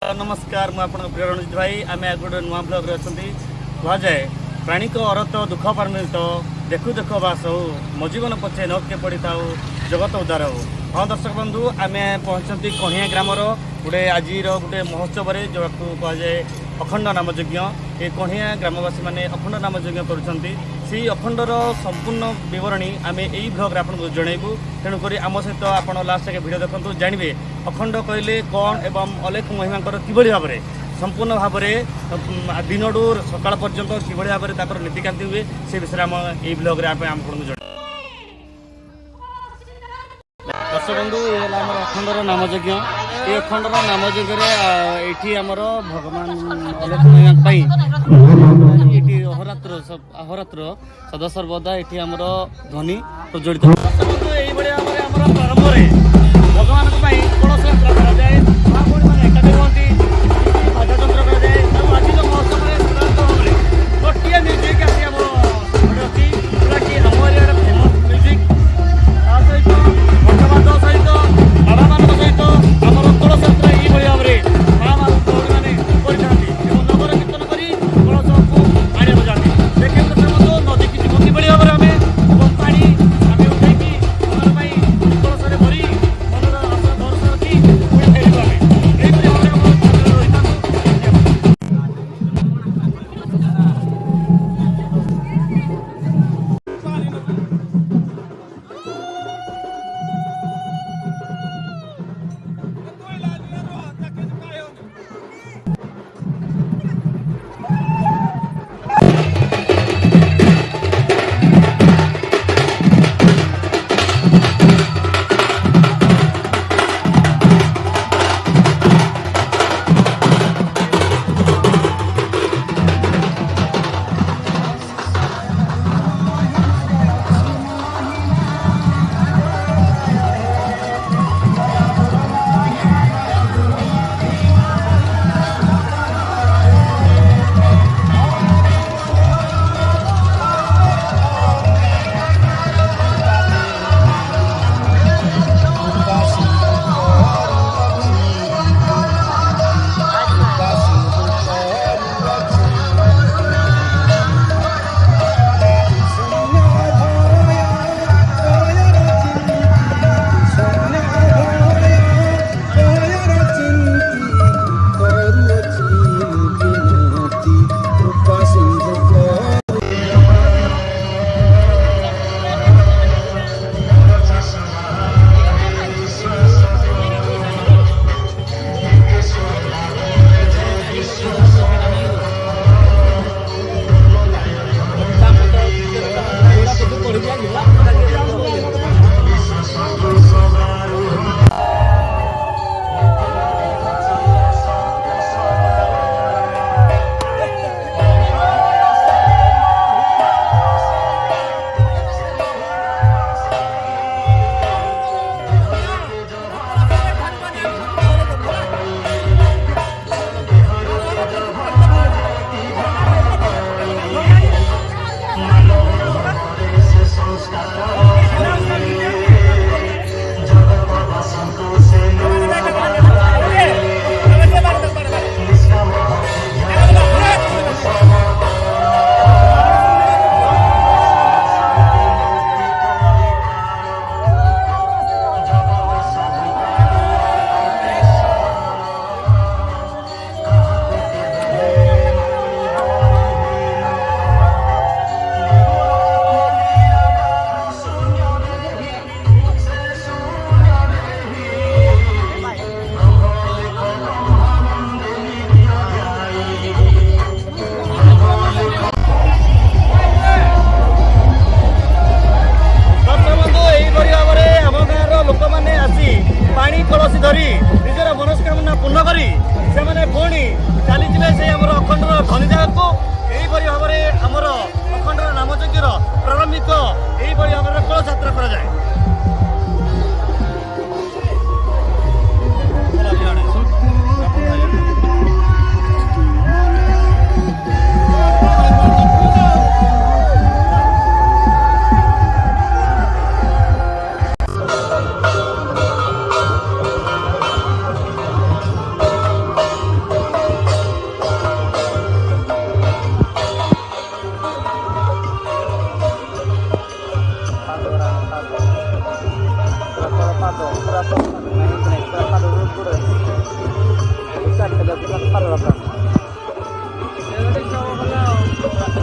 नमस्कार मु आपन प्रिय रणजित भाई आम गोटे नुआ ब्लग्रे अच्छा कहुए प्राणी को अरत दुख परमित देखु देख बास हो मो जीवन पछे नके पड़ी था जगत उद्धार हो। हाँ दर्शक बंधु आम पहुँचती कहिया ग्रामर गोटे आज गोटे महोत्सव जो कहुए अखंड नामयज्ञ ये कहिया ग्रामवासी मैंने अखंड नामयज्ञ करुँच अखंडर संपूर्ण बरणी आम यही ब्लग्रे आपको जनइबू तेणुक आम सहित आप लास्ट के भिड देखते जानवे अखंड कहले कौन एवं अलेख महिमा कि भाव में संपूर्ण भाव में दिनडू सकाल पर्यंत कि भाव में नीतिकांति हुए से विषय आम यही ब्लग्रे आपको जन दर्शक बंधु ये अखंडर नामयज्ञ ये अखंडर नामयज्ञ ये आमर भगवान अलेख महिमा ये अहोरात्र सदा सर्वदा ये आमर ध्वनि प्रज्वलित यही प्रारंभ भगवान कलश यात्रा कराए एकाठी हमें बाधातंत्र कराए आज महोत्सव गोटे म्यूजिक आसी अच्छी जोटा कि आम एरिया फेमस म्यूजिक सहित घंटबाद सहित बाबा मान सहित आम कलश यात्रा यही भाव में माँ मैंने नगर कीर्तन कर कलश को आने जाती देखिए नदी की जीवन कि भाव में आम पानी आम उठेकी कलश भरी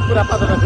पूरा पाद रख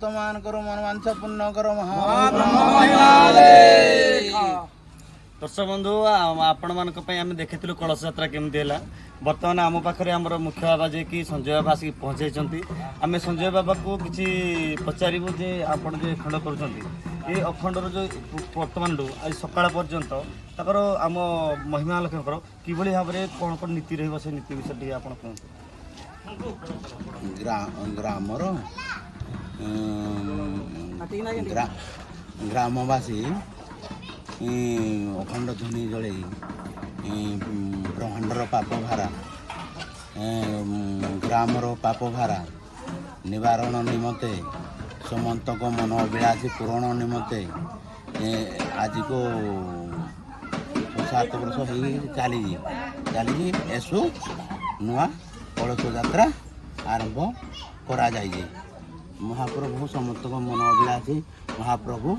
भक्तमान करो मनवांछा पूर्ण करो दर्शक बंधु आपण मानक आम देखिलु कलश यात्रा केमती है बर्तमान आम पाखे आमर मुख्य बाबा जे कि संजय बाबा आसिक पहुँचाई आम संजय बाबा को किसी पचारू जे आपण जे खंड कर अखंडर जो बर्तमान आज सकाळ पर्यंत तर आम महिमा लोकर कि भाव में कौन कौन नीति रही नीति विषय आप ग्रामर ग्रामवासी अखंड ध्वनि जल ब्रह्मांडर पाप भारा ग्रामर पाप भारा निवारण निमंते समस्त को मन अभिलाषी पूरण निमंते आज को 7 वर्ष हो चली एसु नुआ कलश यात्रा आरंभ करा जाइए महाप्रभु समस्त को मन अभिलाषी महाप्रभु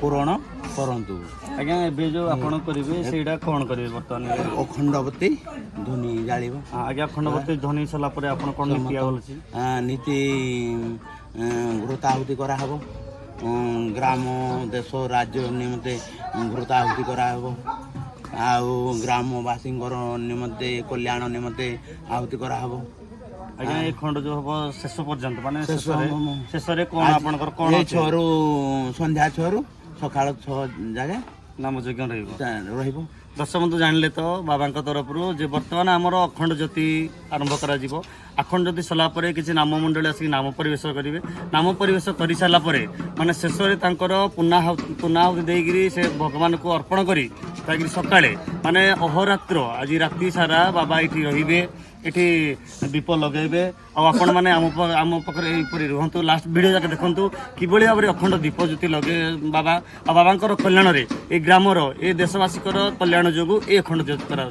पूरण करंतु आज्ञा ए जो आपण करेंगे सेटा कौन करेंगे बर्तमान अखंडवती ध्वनि जालिब आज्ञा अखंडवती ध्वनि सरला पर आपण कौन नीति आउलछि नीति घृताहुति करा हबो ग्राम देश राज्य निमते घृताहुति करा हबो आउ ग्रामवासी निमते कल्याण निमते आहुति करा हबो आज्ञा ए खंड जो हबो शेष पर्यंत माने शेष रे कोन आपनकर कोन छरु संध्या छरु सकाळ 6 जागे नाम यज्ञ रहिबो दर्शक बंधु जानले तो बाबा तरफ जे बर्तमान आमर अखंड ज्योति आरंभ करा अखंड ज्योति सरला किसी नाम मंडली आसिक नाम परिवेश करेंगे नाम परिवेश कर सारा माने शेष में पुनाहुति देकर से भगवान को अर्पण करी सकाळे माने अहोरात्र आज राति सारा बाबा ये रे एठी दीप लगेबे आपण माने आम पाखे रुहतु लास्ट वीडियो जाके देखु कि भाव में अखंड दीप ज्योति लगे बाबा आ बाबा कल्याण रे ए ग्रामर ए देशवासी कल्याण जोगु ए अखंड ज्योति करा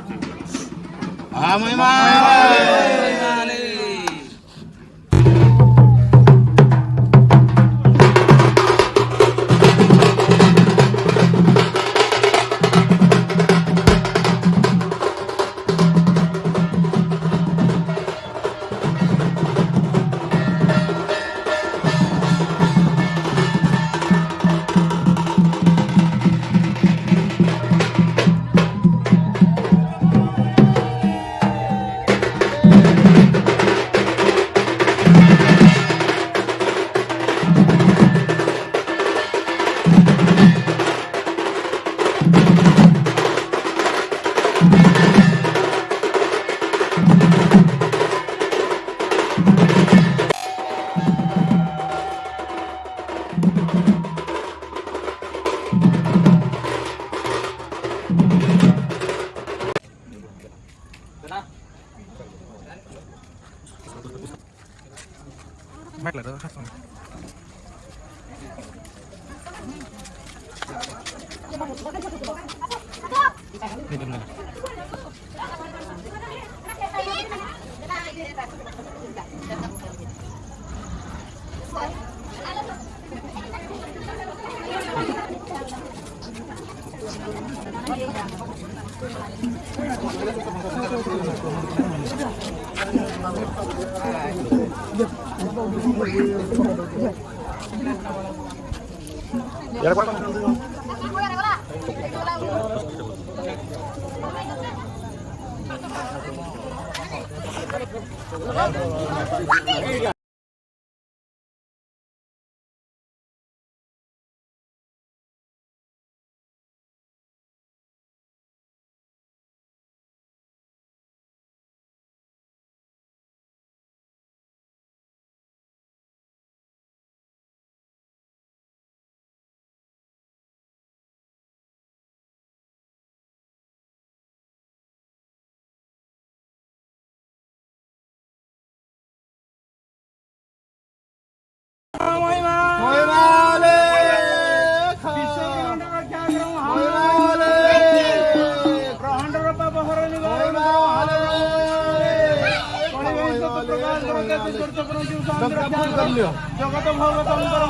जगत भगवंतर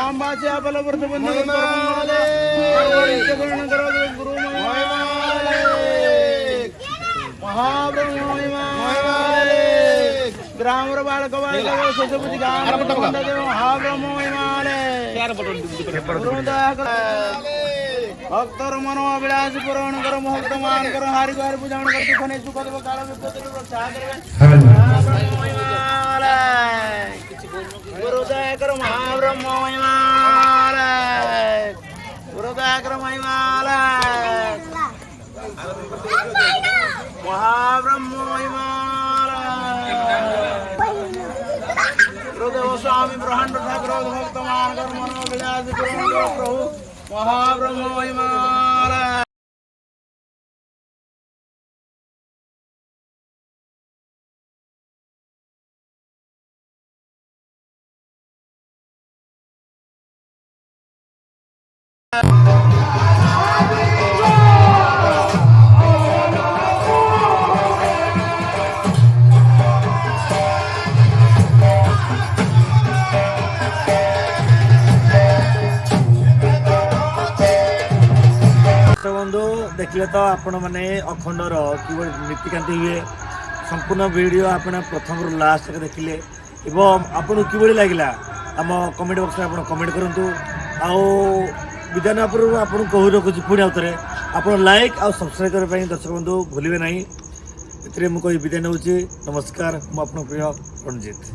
ग्रामवासी आपल वर्ष बंधु करो गुरु महाब्रह्म ग्राम बालक बालक शशुपति महाब्रह्म भक्तर मनो अभिलाष पूरण करो भक्त मान करो हारि बार पूजन कर दुखने सुख देव काल विपत्ति रक्षा करवे गुरुदय करो महाब्रह्म गुरुदय करो महिमाल महाब्रह्म गुरुदेव स्वामी ब्रह्मांड ठाकुर भक्त मान करो मनो अभिलाष पूरण करो प्रभु महाब्रह्म महिमाल बंधु देखले तो आपण मैंने अखंडर कि नीतिकांति हुए संपूर्ण वीडियो आपण प्रथम रु लास्ट तक देखिले एवं आपन कि लगिला आम कमेंट बॉक्स में आप कमेंट करूँ आउ विधान पूर्व आपको कहू रखुच्छी पुणी आउे आप लाइक आउ सब्सक्राइब करने दर्शक बंधु भूलिए ना मुझे विदाय नौची नमस्कार मु प्रिय रणजित।